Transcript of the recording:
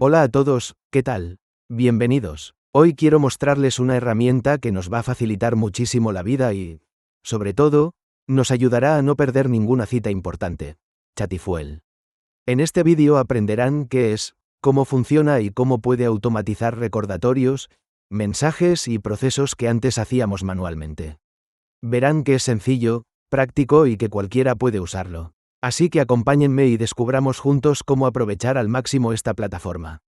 Hola a todos, ¿qué tal? Bienvenidos. Hoy quiero mostrarles una herramienta que nos va a facilitar muchísimo la vida y, sobre todo, nos ayudará a no perder ninguna cita importante. Chatfuel. En este vídeo aprenderán qué es, cómo funciona y cómo puede automatizar recordatorios, mensajes y procesos que antes hacíamos manualmente. Verán que es sencillo, práctico y que cualquiera puede usarlo. Así que acompáñenme y descubramos juntos cómo aprovechar al máximo esta plataforma.